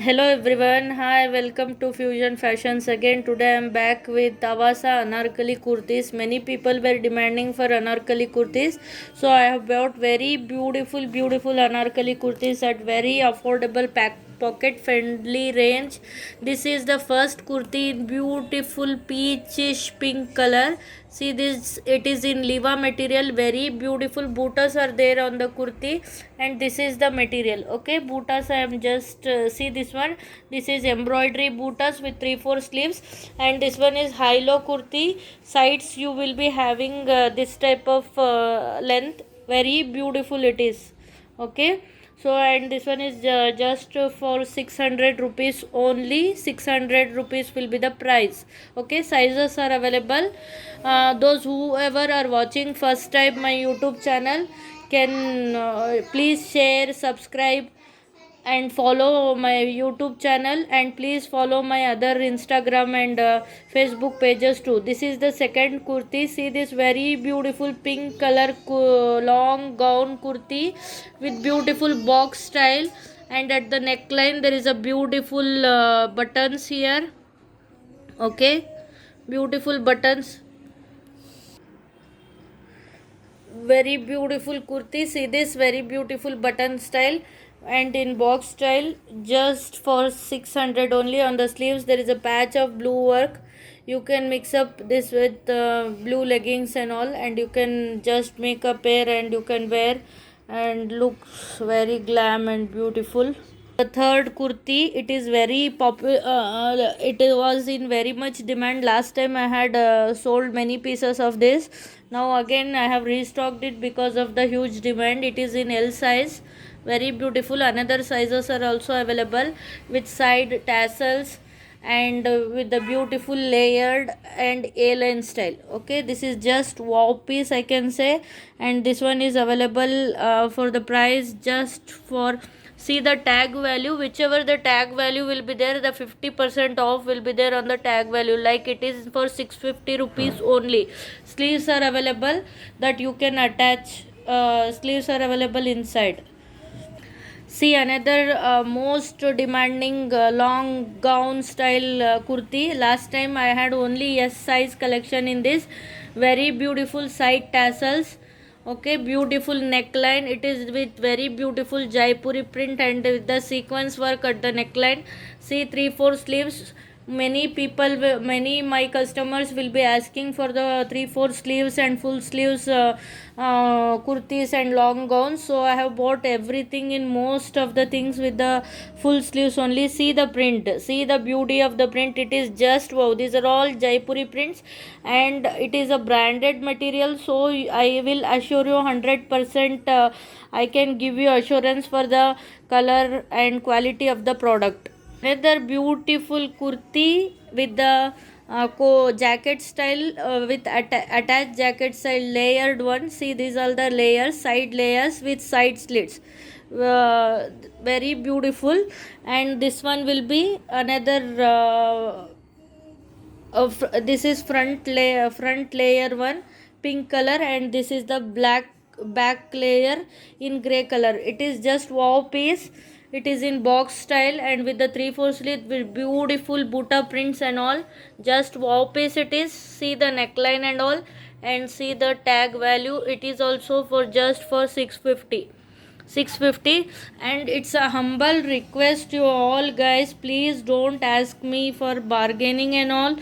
Hello everyone, hi, welcome to Fusion Fashions again. Today I am back with Avasa Anarkali kurtis. Many people were demanding for Anarkali kurtis, so I have bought very beautiful Anarkali kurtis at very affordable pocket friendly range. This is the first kurti in beautiful peachish pink color. See this, it is in Liva material, very beautiful bootas are there on the kurti, and this is the material. Okay, bootas I am just see this one. This is embroidery bootas with 3/4 sleeves, and this one is high low kurti. Sides you will be having this type of length. Very beautiful it is. Okay, so and this one is just for 600 rupees only. 600 rupees will be the price. Okay, sizes are available. Those whoever are watching first time my YouTube channel can please share, subscribe, and follow my YouTube channel, and please follow my other Instagram and Facebook pages too. This is the second kurti. See this very beautiful pink color long gown kurti with beautiful box style, and at the neckline there is a beautiful buttons here. Okay, beautiful buttons, very beautiful kurti. See this very beautiful button style and in box style, just for 600 only. On the sleeves there is a patch of blue work. You can mix up this with blue leggings and all, and you can just make a pair and you can wear and looks very glam and beautiful. The third kurti, it is very popular. It was in very much demand. Last time I had sold many pieces of this. Now again I have restocked it because of the huge demand. It is in L size. Very beautiful. Another sizes are also available with side tassels and with the beautiful layered and A-line style. Okay, this is just wow piece I can say, and this one is available for the price just for, see the tag value, whichever the tag value will be there, the 50% off will be there on the tag value, like it is for 650 rupees only. Sleeves are available that you can attach. Sleeves are available inside. See another most demanding long gown style kurti. Last time I had only S size collection in this. Very beautiful side tassels. Okay, beautiful neckline. It is with very beautiful Jaipuri print and with the sequence work at the neckline. See 3/4 sleeves. Many people, many my customers will be asking for the 3/4 sleeves and full sleeves kurtis and long gowns, so I have bought everything in most of the things with the full sleeves only. See the print, see the beauty of the print. It is just wow. These are all Jaipuri prints and it is a branded material, so I will assure you 100% I can give you assurance for the color and quality of the product. Another beautiful kurti with the jacket style with attached jacket style layered one. See these are the layers, side layers with side slits. Very beautiful, and this one will be another. This is front layer one, pink color, and this is the black back layer in gray color. It is just wow piece. It is in box style and with the 3/4 slit with beautiful buta prints and all. Just wow piece it is. See the neckline and all, and see the tag value. It is also for just for 650. 650, and it's a humble request to all guys, please don't ask me for bargaining and all.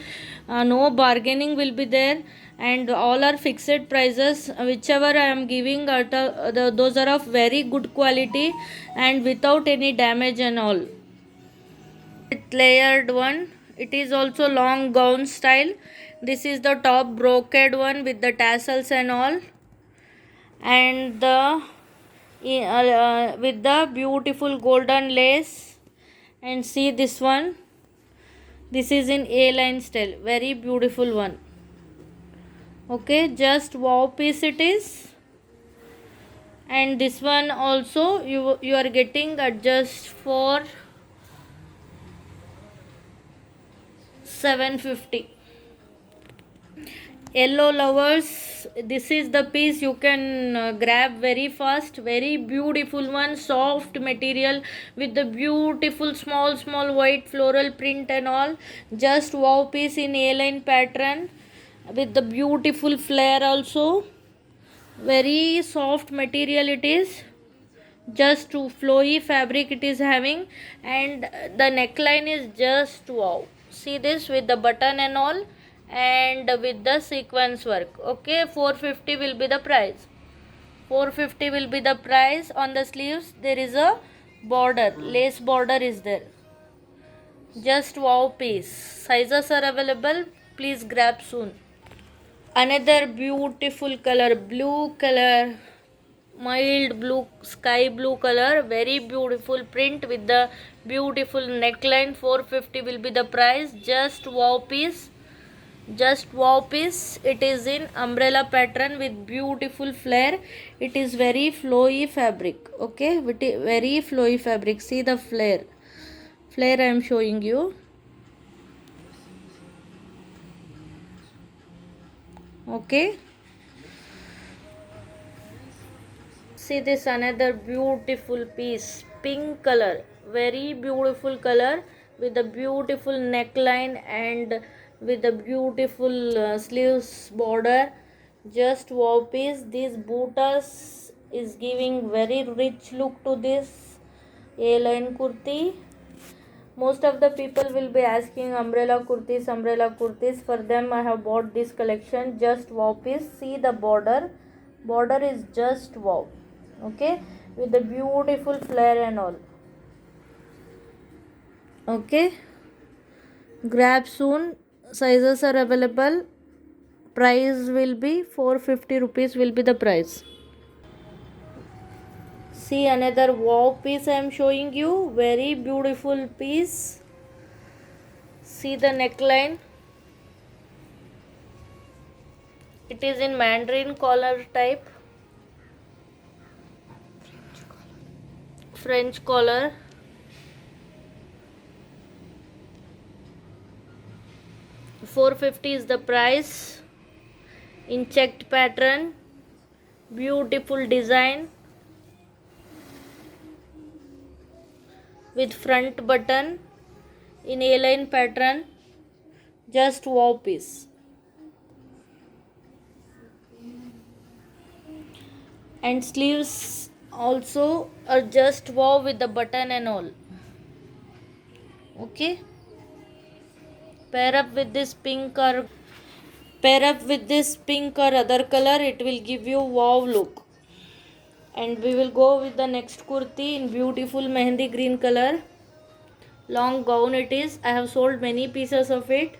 No bargaining will be there, and all are fixed prices. Whichever I am giving are those are of very good quality and without any damage and all. Layered one, it is also long gown style. This is the top brocade one with the tassels and all, and the with the beautiful golden lace. And see this one, this is in A line style, very beautiful one. Okay, just wow piece it is. And this one also you are getting at just for 750. Yellow lovers, this is the piece you can grab very fast. Very beautiful one, soft material with the beautiful small white floral print and all. Just wow piece in A-line pattern with the beautiful flare also. Very soft material it is, just to flowy fabric it is having, and the neckline is just wow. See this with the button and all, and with the sequence work. Okay, 450 will be the price. 450 will be the price. On the sleeves there is a border, lace border is there. Just wow piece. Sizes are available, please grab soon. Another beautiful color, blue color, mild blue, sky blue color. Very beautiful print with the beautiful neckline. 450 will be the price. Just wow piece. Just wow piece. It is in umbrella pattern with beautiful flare. It is very flowy fabric. Okay, very flowy fabric. See the flare. Flare I am showing you. Okay, see this another beautiful piece, pink color, very beautiful color with a beautiful neckline and with a beautiful sleeves border. Just wow piece. This bootas is giving very rich look to this A-line kurti. Most of the people will be asking umbrella kurtis. For them I have bought this collection. Just wow piece. See the border is just wow. Okay, with the beautiful flare and all. Okay, grab soon. Sizes are available. Price will be 450 rupees will be the price. See another wow piece I am showing you. Very beautiful piece. See the neckline. It is in mandarin collar type. French collar. $450 is the price. In checked pattern. Beautiful design. With front button. In A-line pattern. Just wow piece. And sleeves also are just wow with the button and all. Okay, pair up with this pink or other color, it will give you wow look. And we will go with the next kurti in beautiful mehendi green color. Long gown it is. I have sold many pieces of it.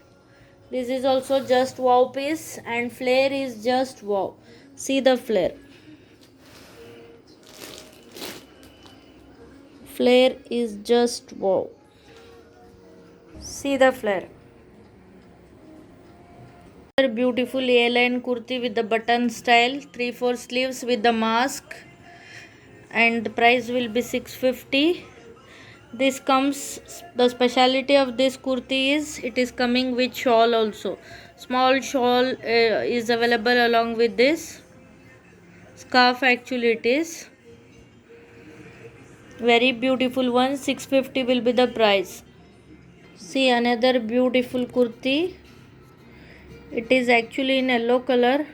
This is also just wow piece and flare is just wow. See the flare. Flare is just wow. See the flare. Beautiful A-line kurti with the button style, 3/4 sleeves with the mask, and the price will be 650. This comes, the speciality of this kurti is it is coming with shawl also. Small shawl is available along with this. Scarf actually it is. Very beautiful one. 650 will be the price. See another beautiful kurti. It is actually in yellow color.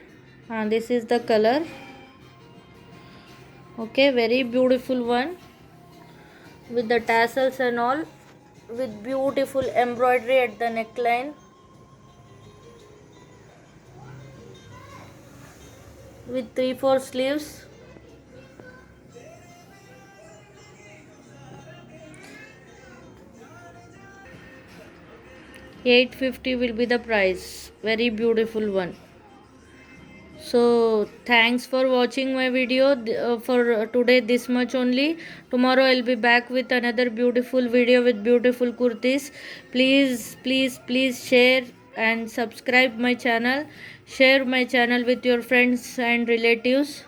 This is the color. Okay, very beautiful one with the tassels and all, with beautiful embroidery at the neckline, with 3/4 sleeves. $850 will be the price. Very beautiful one. So thanks for watching my video for today, this much only. Tomorrow I'll be back with another beautiful video with beautiful kurtis. Please share and subscribe my channel. Share my channel with your friends and relatives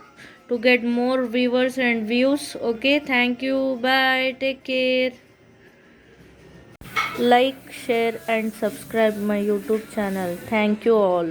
to get more viewers and views. Okay, thank you. Bye. Take care. Like, share and subscribe my YouTube channel. Thank you all.